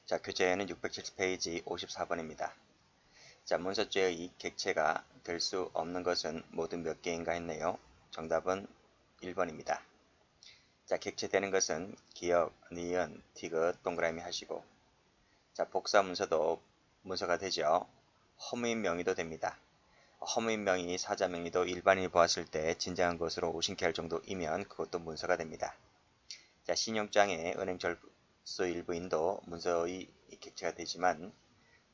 자, 교재에는 670페이지 54번입니다. 자, 문서죄의 객체가 될 수 없는 것은 모두 몇 개인가 했네요. 정답은 1번입니다. 자, 객체되는 것은 기역, 니은, 티귿, 동그라미 하시고, 자, 복사 문서도 문서가 되죠. 허무인 명의도 됩니다. 허무인 명의, 사자 명의도 일반인이 보았을 때 진정한 것으로 오신케 할 정도이면 그것도 문서가 됩니다. 자, 신용장에 은행 절수 일부인도 문서의 객체가 되지만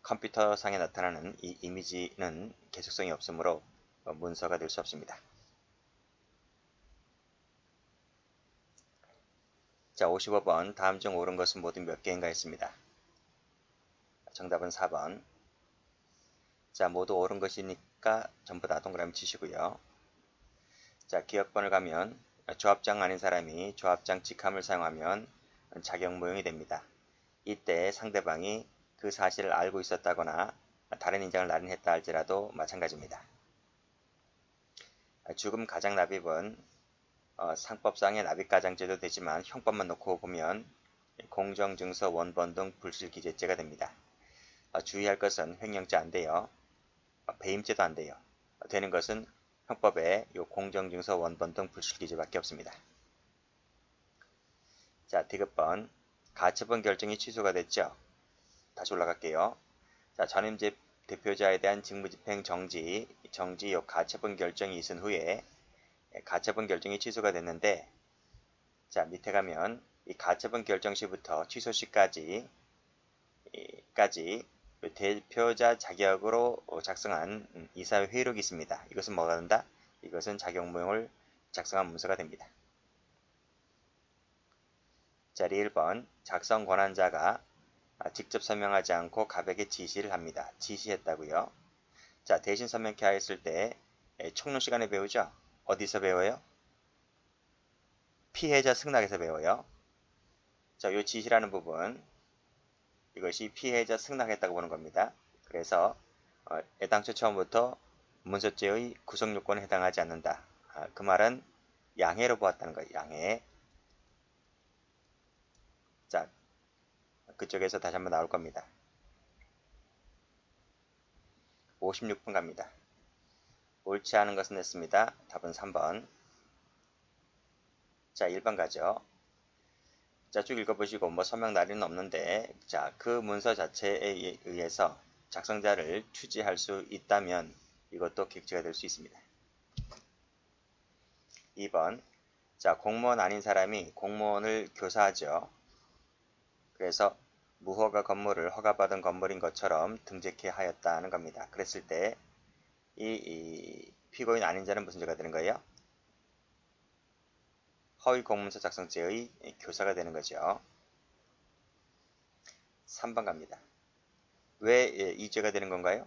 컴퓨터상에 나타나는 이 이미지는 계속성이 없으므로 문서가 될 수 없습니다. 자, 55번 다음 중 옳은 것은 모두 몇 개인가 했습니다. 정답은 4번. 자, 모두 옳은 것이니까 전부 다 동그라미 치시고요. 자, 기역번을 가면 조합장 아닌 사람이 조합장 직함을 사용하면 자격무용이 됩니다. 이때 상대방이 그 사실을 알고 있었다거나 다른 인정을 날인했다 할지라도 마찬가지입니다. 죽음 가장납입은 상법상의 납입가장죄도 되지만 형법만 놓고 보면 공정증서 원본 등 불실기재죄가 됩니다. 주의할 것은 횡령죄 안 돼요. 배임죄도 안 돼요. 되는 것은 형법에 공정증서 원본 등 불실기재밖에 없습니다. 자, 디귿번 가처분 결정이 취소가 됐죠. 다시 올라갈게요. 자, 전임제 대표자에 대한 직무집행 정지 가처분 결정이 있은 후에 가처분 결정이 취소가 됐는데, 자, 밑에 가면 이 가처분 결정 시부터 취소 시까지 대표자 자격으로 작성한 이사회 회의록이 있습니다. 이것은 뭐가 된다? 이것은 자격무용을 작성한 문서가 됩니다. 자, 1번 작성 권한자가 직접 서명하지 않고 갑에게 지시를 합니다. 지시했다고요. 자, 대신 서명케 하였을 때 총론 시간에 배우죠? 어디서 배워요? 피해자 승낙에서 배워요. 자, 요 지시라는 부분, 이것이 피해자 승낙했다고 보는 겁니다. 그래서 애당초 처음부터 문서죄의 구성요건에 해당하지 않는다. 그 말은 양해로 보았다는 거예요. 양해. 자, 그쪽에서 다시 한번 나올 겁니다. 56번 갑니다. 옳지 않은 것은 냈습니다. 답은 3번. 자, 1번 가죠. 자, 쭉 읽어보시고 서명 날인은 없는데, 자, 그 문서 자체에 의해서 작성자를 추지할 수 있다면 이것도 객체가 될 수 있습니다. 2번. 자, 공무원 아닌 사람이 공무원을 교사하죠. 그래서 무허가 건물을 허가받은 건물인 것처럼 등재케 하였다는 겁니다. 그랬을 때 이 피고인 아닌 자는 무슨 죄가 되는 거예요? 허위 공문서 작성죄의 교사가 되는 거죠. 3번 갑니다. 왜 이 죄가 되는 건가요?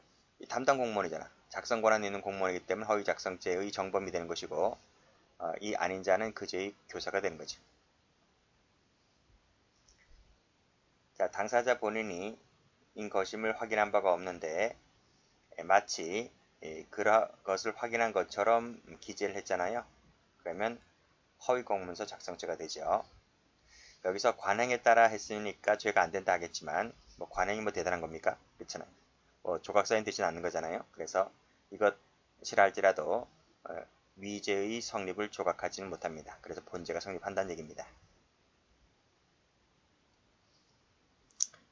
담당 공무원이잖아. 작성 권한이 있는 공무원이기 때문에 허위 작성죄의 정범이 되는 것이고, 이 아닌 자는 그 죄의 교사가 되는 거죠. 자, 당사자 본인이 인것임을 확인한 바가 없는데 마치 그것을 확인한 것처럼 기재를 했잖아요. 그러면 허위 공문서 작성죄가 되죠. 여기서 관행에 따라 했으니까 죄가 안 된다 하겠지만 관행이 뭐 대단한 겁니까? 그렇잖아요. 조각사인 되진 않는 거잖아요. 그래서 이것이라 할지라도 위죄의 성립을 조각하지는 못합니다. 그래서 본죄가 성립한다는 얘기입니다.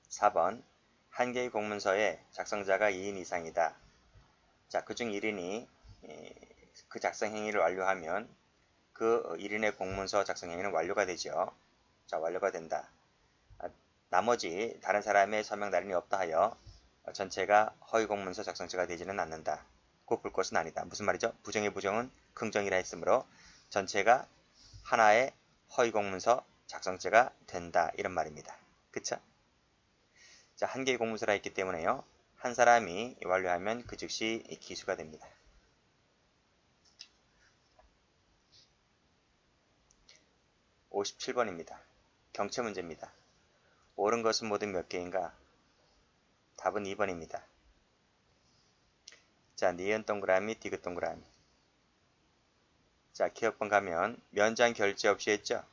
4번 한 개의 공문서에 작성자가 2인 이상이다. 자, 그중 1인이 그 작성 행위를 완료하면 그 1인의 공문서 작성 행위는 완료가 되죠. 자, 완료가 된다. 나머지 다른 사람의 서명 날인이 없다 하여 전체가 허위 공문서 작성죄가 되지는 않는다. 곧 볼 것은 아니다. 무슨 말이죠? 부정의 부정은 긍정이라 했으므로 전체가 하나의 허위 공문서 작성죄가 된다. 이런 말입니다. 그쵸? 자, 한 개의 공문서라 했기 때문에요. 한 사람이 완료하면 그 즉시 기수가 됩니다. 57번입니다. 경체 문제입니다. 옳은 것은 모두 몇 개인가? 답은 2번입니다. 자, 니은 동그라미, 디귿 동그라미. 자, 기억번 가면 면장 결제 없이 했죠?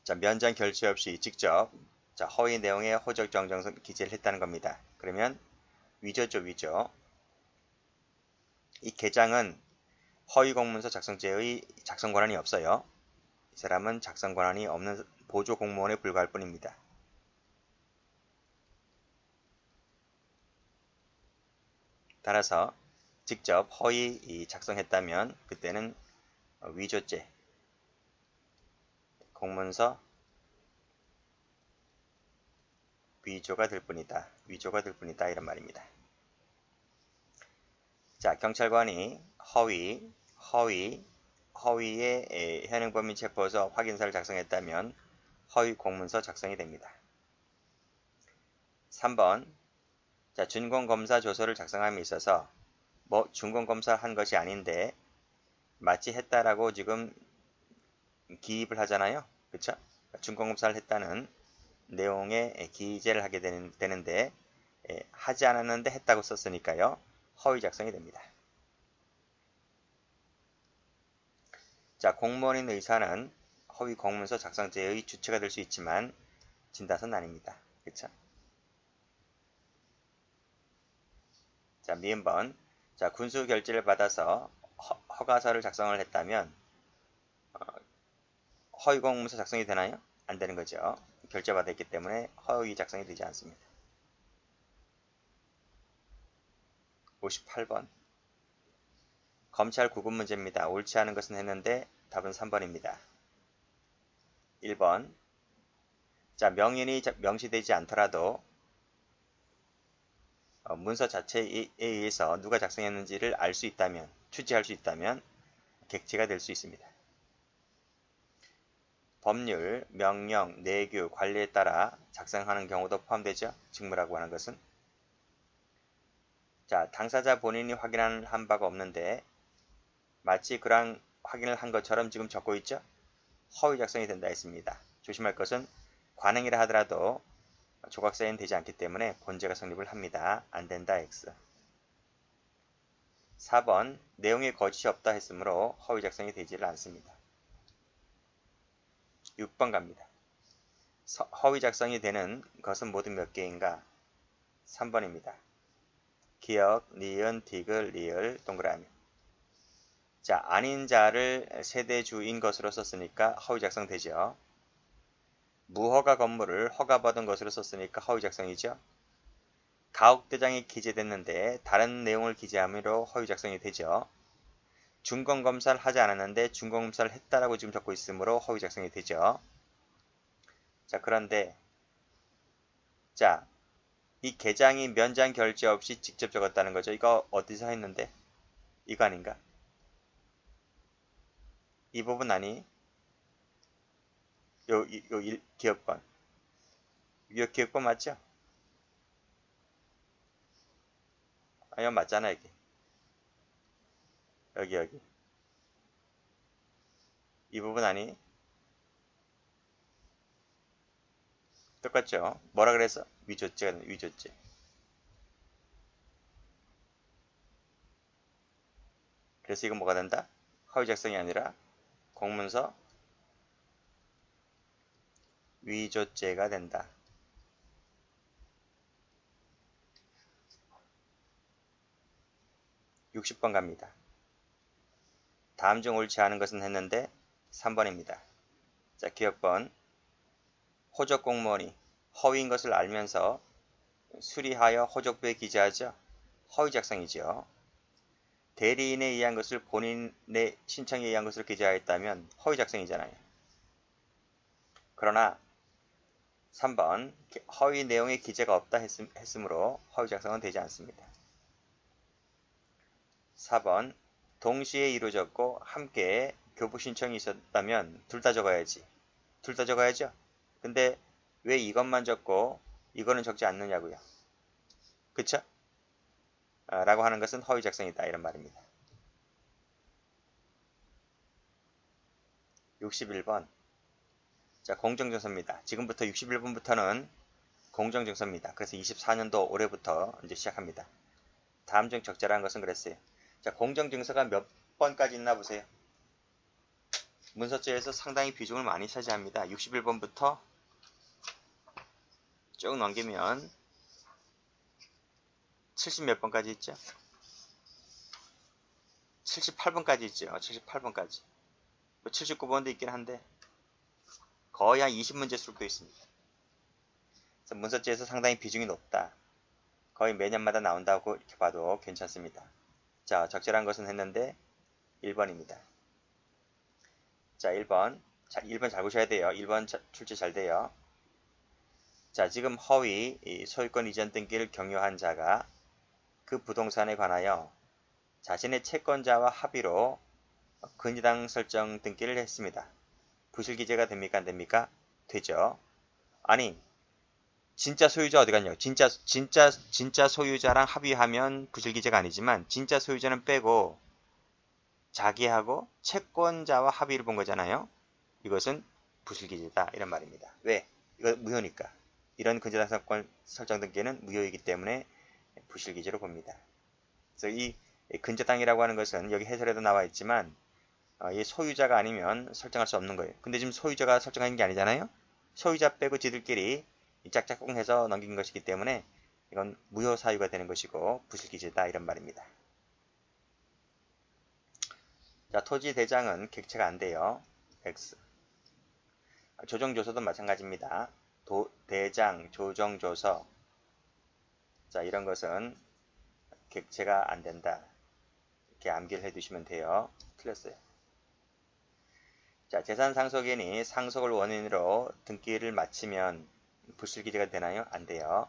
자, 면장 결제 없이 직접 자, 허위 내용의 호적 정정서 기재를 했다는 겁니다. 그러면 위조죠, 위조. 이 계장은 허위 공문서 작성죄의 작성 권한이 없어요. 이 사람은 작성 권한이 없는 보조 공무원에 불과할 뿐입니다. 따라서 직접 허위 작성했다면 그때는 위조죄, 공문서 위조가 될 뿐이다. 위조가 될 뿐이다. 이런 말입니다. 자, 경찰관이 허위의 현행범인 체포서 확인서를 작성했다면 허위 공문서 작성이 됩니다. 3번. 자, 준공검사 조서를 작성함에 있어서 준공검사 한 것이 아닌데 마치 했다라고 지금 기입을 하잖아요. 그쵸? 준공검사를 했다는 내용에 기재를 하게 되는데 하지 않았는데 했다고 썼으니까요. 허위 작성이 됩니다. 자, 공무원인 의사는 허위 공문서 작성죄의 주체가 될 수 있지만 진단서는 아닙니다. 그쵸? 자, 미음번. 자, 군수 결제를 받아서 허가서를 작성을 했다면 허위 공문서 작성이 되나요? 안 되는 거죠. 결제받았기 때문에 허위 작성이 되지 않습니다. 58번. 검찰 구급 문제입니다. 옳지 않은 것은 했는데 답은 3번입니다. 1번. 자, 명인이 명시되지 않더라도 문서 자체에 의해서 누가 작성했는지를 알 수 있다면, 추지할 수 있다면 객체가 될 수 있습니다. 법률, 명령, 내규, 관리에 따라 작성하는 경우도 포함되죠. 직무라고 하는 것은. 자, 당사자 본인이 확인한 바가 없는데 마치 그런 확인을 한 것처럼 지금 적고 있죠. 허위 작성이 된다 했습니다. 조심할 것은 관행이라 하더라도 조각 사인은 되지 않기 때문에 본죄가 성립을 합니다. 안 된다 X. 4번. 내용에 거짓이 없다 했으므로 허위 작성이 되지를 않습니다. 6번 갑니다. 허위 작성이 되는 것은 모두 몇 개인가? 3번입니다. 기역, 니은, 디귿, 리을, 동그라미. 자, 아닌 자를 세대주인 것으로 썼으니까 허위 작성되죠. 무허가 건물을 허가받은 것으로 썼으니까 허위 작성이죠. 가옥대장이 기재됐는데 다른 내용을 기재함으로 허위 작성이 되죠. 준공검사를 하지 않았는데 준공검사를 했다라고 지금 적고 있으므로 허위 작성이 되죠. 자, 그런데 자, 이 계장이 면장 결제 없이 직접 적었다는 거죠. 이거 어디서 했는데? 이거 아닌가? 이 부분 아니? 요 기억번. 요 기억번 맞죠? 아, 이거 맞잖아, 이게. 여기. 이 부분 아니? 똑같죠? 뭐라 그래서? 위조죄. 그래서 이건 뭐가 된다? 허위 작성이 아니라 공문서 위조죄가 된다. 60번 갑니다. 다음 중 옳지 않은 것은 했는데 3번입니다. 자, 기억번. 호적 공무원이 허위인 것을 알면서 수리하여 호적부에 기재하죠. 허위 작성이죠. 대리인에 의한 것을 본인의 신청에 의한 것으로 기재하였다면 허위 작성이잖아요. 그러나 3번 허위 내용에 기재가 없다 했으므로 허위 작성은 되지 않습니다. 4번 동시에 이루어졌고 함께 교부 신청이 있었다면 둘 다 적어야지. 둘 다 적어야죠. 근데 왜 이것만 적고 이거는 적지 않느냐고요. 그쵸? 라고 하는 것은 허위 작성이다. 이런 말입니다. 61번. 자, 공정증서입니다. 지금부터 61번부터는 공정증서입니다. 그래서 24년도 올해부터 이제 시작합니다. 다음 중 적절한 것은 그랬어요. 자, 공정증서가 몇 번까지 있나 보세요. 문서죄에서 상당히 비중을 많이 차지합니다. 61번부터 쭉 넘기면 70 몇 번까지 있죠? 78번까지 있죠. 78번까지. 뭐 79번도 있긴 한데 거의 한 20문제 수록도 있습니다. 그래서 문서죄에서 상당히 비중이 높다. 거의 매년마다 나온다고 이렇게 봐도 괜찮습니다. 자, 적절한 것은 했는데 1번입니다. 자, 1번. 자, 1번 잘 보셔야 돼요. 1번 출제 잘 돼요. 자, 지금 허위 소유권 이전 등기를 경유한 자가 그 부동산에 관하여 자신의 채권자와 합의로 근저당 설정 등기를 했습니다. 부실기재가 됩니까? 안 됩니까? 되죠. 아니, 진짜 소유자 어디 갔냐고. 진짜 소유자랑 합의하면 부실기재가 아니지만 진짜 소유자는 빼고 자기하고 채권자와 합의를 본 거잖아요. 이것은 부실기재다 이런 말입니다. 왜? 이거 무효니까. 이런 근저당 설정 등기는 무효이기 때문에 부실기재로 봅니다. 그래서 이 근저당이라고 하는 것은 여기 해설에도 나와 있지만 이 소유자가 아니면 설정할 수 없는 거예요. 근데 지금 소유자가 설정하는 게 아니잖아요. 소유자 빼고 지들끼리 짝짝꿍해서 넘긴 것이기 때문에 이건 무효 사유가 되는 것이고 부실기재다 이런 말입니다. 자, 토지 대장은 객체가 안 돼요. X. 조정조서도 마찬가지입니다. 대장, 조정조서. 자, 이런 것은 객체가 안 된다. 이렇게 암기를 해두시면 돼요. 틀렸어요. 자, 재산상속인이 상속을 원인으로 등기를 마치면 부실기재가 되나요? 안 돼요.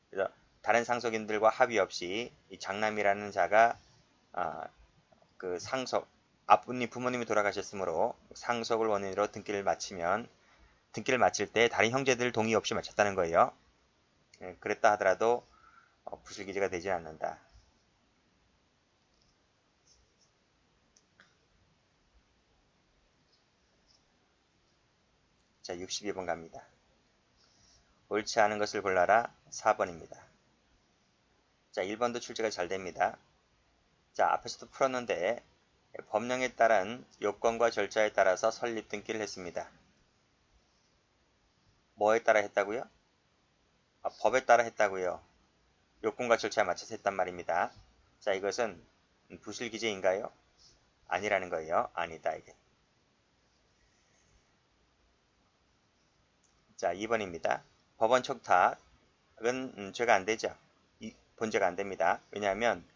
그래서 다른 상속인들과 합의 없이 이 장남이라는 자가 그 상속, 부모님이 돌아가셨으므로 상속을 원인으로 등기를 마치면 등기를 마칠 때 다른 형제들 동의 없이 마쳤다는 거예요. 그랬다 하더라도 부실기재가 되지 않는다. 자, 62번 갑니다. 옳지 않은 것을 골라라. 4번입니다. 자, 1번도 출제가 잘 됩니다. 자, 앞에서도 풀었는데 법령에 따른 요건과 절차에 따라서 설립 등기를 했습니다. 뭐에 따라 했다고요? 법에 따라 했다고요. 요건과 절차에 맞춰서 했단 말입니다. 자, 이것은 부실기재인가요? 아니라는 거예요. 아니다 이게. 자, 2번입니다. 법원 촉탁은 죄가 안 되죠. 본죄가 안 됩니다. 왜냐하면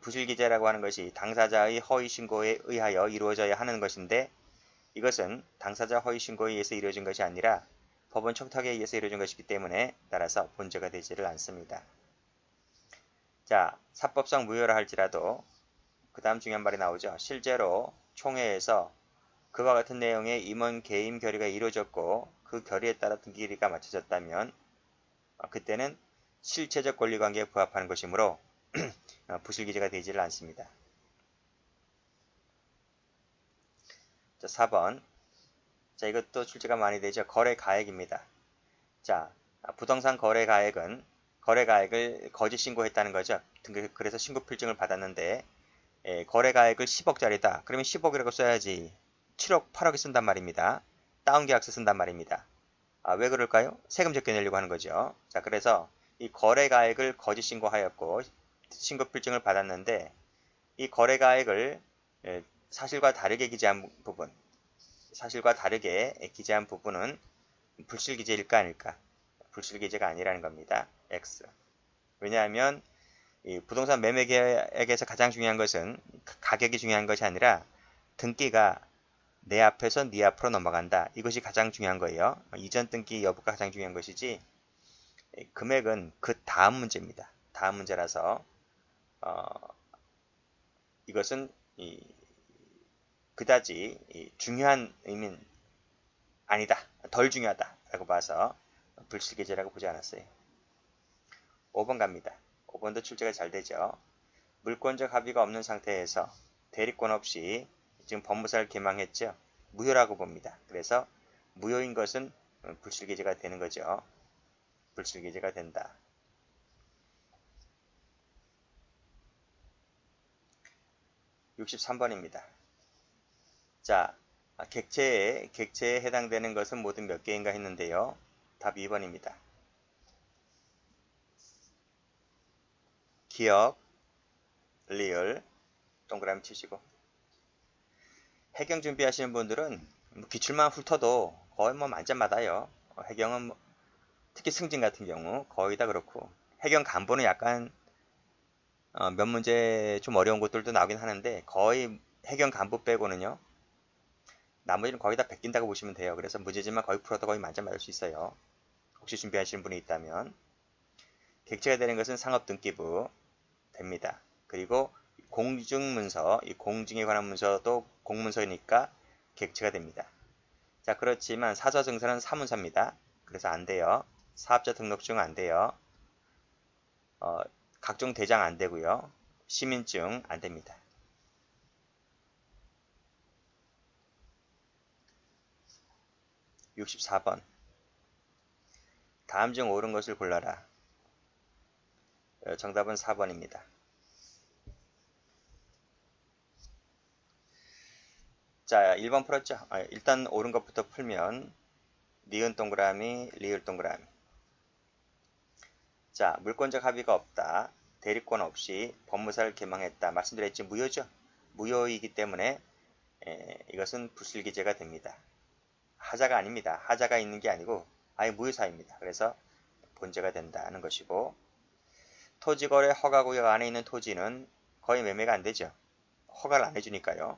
부실기재라고 하는 것이 당사자의 허위신고에 의하여 이루어져야 하는 것인데 이것은 당사자 허위신고에 의해서 이루어진 것이 아니라 법원 촉탁에 의해서 이루어진 것이기 때문에 따라서 본죄가 되지를 않습니다. 자, 사법상 무효라 할지라도 그 다음 중요한 말이 나오죠. 실제로 총회에서 그와 같은 내용의 임원 개임 결의가 이루어졌고 그 결의에 따라 등기일이가 맞춰졌다면 그때는 실체적 권리관계에 부합하는 것이므로 부실기재가 되지를 않습니다. 자, 4번. 자, 이것도 출제가 많이 되죠. 거래가액입니다. 자, 부동산 거래가액은 거래가액을 거짓 신고했다는 거죠. 그래서 신고필증을 받았는데 거래가액을 10억짜리다. 그러면 10억이라고 써야지 7억, 8억이 쓴단 말입니다. 다운계약서 쓴단 말입니다. 왜 그럴까요? 세금 적게내려고 하는 거죠. 자, 그래서 이 거래가액을 거짓 신고하였고 신고필증을 받았는데 이 거래가액을 사실과 다르게 기재한 부분은 불실기재일까 아닐까? 불실기재가 아니라는 겁니다. X. 왜냐하면 이 부동산 매매 계약에서 가장 중요한 것은 가격이 중요한 것이 아니라 등기가 내 앞에서 네 앞으로 넘어간다. 이것이 가장 중요한 거예요. 이전 등기 여부가 가장 중요한 것이지 금액은 그 다음 문제입니다. 다음 문제라서 이것은 그다지 중요한 의미는 아니다. 덜 중요하다. 라고 봐서 불실기재라고 보지 않았어요. 5번 갑니다. 5번도 출제가 잘 되죠. 물권적 합의가 없는 상태에서 대리권 없이 지금 법무사를 개망했죠. 무효라고 봅니다. 그래서 무효인 것은 불실기재가 되는 거죠. 불실기재가 된다. 63번입니다. 자, 객체에 해당되는 것은 모두 몇 개인가 했는데요. 답 2번입니다. 기억, 리을, 동그라미 치시고. 해경 준비하시는 분들은 기출만 훑어도 거의 만점받아요. 해경은 특히 승진 같은 경우 거의 다 그렇고, 해경 간부는 약간 몇 문제 좀 어려운 것들도 나오긴 하는데, 거의 해경 간부 빼고는요, 나머지는 거의 다 베낀다고 보시면 돼요. 그래서 문제지만 거의 풀어도 거의 만점 받을 수 있어요. 혹시 준비하시는 분이 있다면. 객체가 되는 것은 상업 등기부 됩니다. 그리고 공증문서, 이 공증에 관한 문서도 공문서이니까 객체가 됩니다. 자, 그렇지만 사저증서는 사문서입니다. 그래서 안 돼요. 사업자 등록증 안 돼요. 각종 대장 안 되고요. 시민증 안 됩니다. 64번. 다음 중 옳은 것을 골라라. 정답은 4번입니다. 자, 1번 풀었죠? 일단 옳은 것부터 풀면 니은 동그라미, 리을 동그라미. 자, 물권적 합의가 없다. 대리권 없이 법무사를 개망했다. 말씀드렸지 무효죠? 무효이기 때문에 이것은 불실기재가 됩니다. 하자가 아닙니다. 하자가 있는 게 아니고 아예 무효사입니다. 그래서 본죄가 된다는 것이고, 토지거래 허가구역 안에 있는 토지는 거의 매매가 안 되죠. 허가를 안 해주니까요.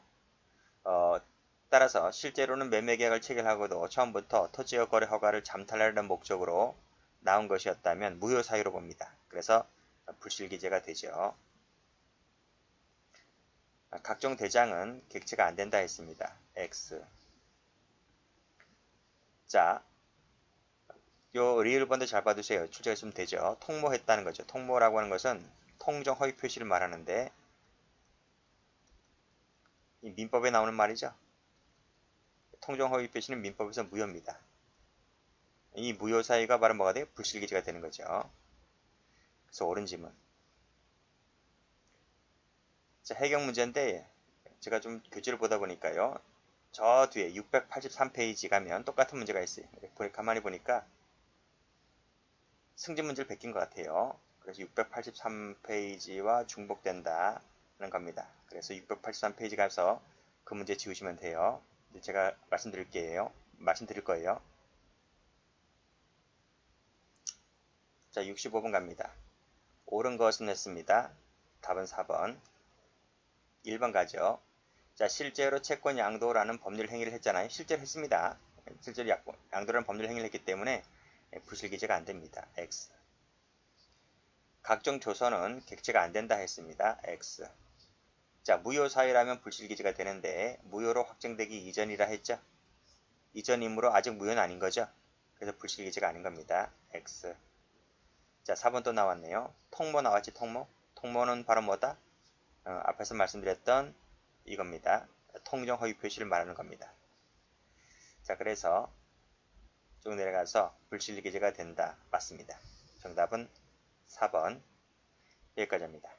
따라서 실제로는 매매계약을 체결하고도 처음부터 토지역 거래 허가를 잠탈하려는 목적으로 나온 것이었다면 무효 사유로 봅니다. 그래서 불실기재가 되죠. 각종 대장은 객체가 안 된다 했습니다. X. 자, 요 리을번도 잘 봐두세요. 출제했으면 되죠. 통모했다는 거죠. 통모라고 하는 것은 통정 허위 표시를 말하는데, 이 민법에 나오는 말이죠. 통정 허위 표시는 민법에서 무효입니다. 이 무효 사유가 바로 뭐가 돼요? 불실기재가 되는 거죠. 그래서 옳은 지문. 자, 해경 문제인데 제가 좀 교재를 보다 보니까요. 저 뒤에 683페이지 가면 똑같은 문제가 있어요. 가만히 보니까 승진 문제를 베낀 것 같아요. 그래서 683페이지와 중복된다는 겁니다. 그래서 683페이지 가서 그 문제 지우시면 돼요. 제가 말씀드릴 거예요. 자, 65번 갑니다. 옳은 것은 했습니다. 답은 4번. 1번 가죠. 자, 실제로 채권 양도라는 법률 행위를 했잖아요. 실제로 했습니다. 실제로 양도라는 법률 행위를 했기 때문에 불실기재가 안 됩니다. X. 각종 조서는 객체가 안 된다 했습니다. X. 자, 무효 사유라면 불실기재가 되는데 무효로 확정되기 이전이라 했죠. 이전이므로 아직 무효는 아닌 거죠. 그래서 불실기재가 아닌 겁니다. X. 자, 4번 또 나왔네요. 통모 나왔지, 통모? 통모는 바로 뭐다? 앞에서 말씀드렸던 이겁니다. 통정 허위 표시를 말하는 겁니다. 자, 그래서 쭉 내려가서 불실기재가 된다. 맞습니다. 정답은 4번. 여기까지입니다.